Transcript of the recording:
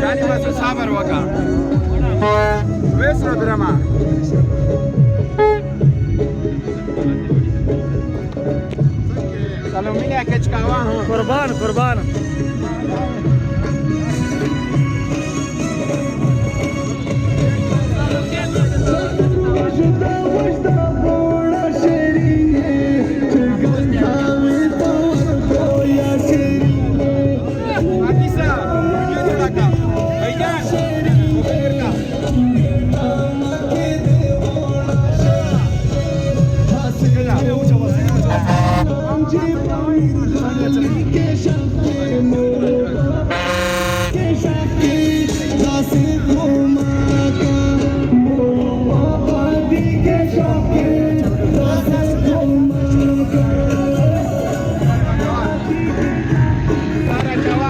Gianni masuk sabar waka. Wes no drama. Kalau mini akech kawan ho. कुर्बान कुर्बान Atisa, video थोड़ा का. भैया, ऊपर का. चला.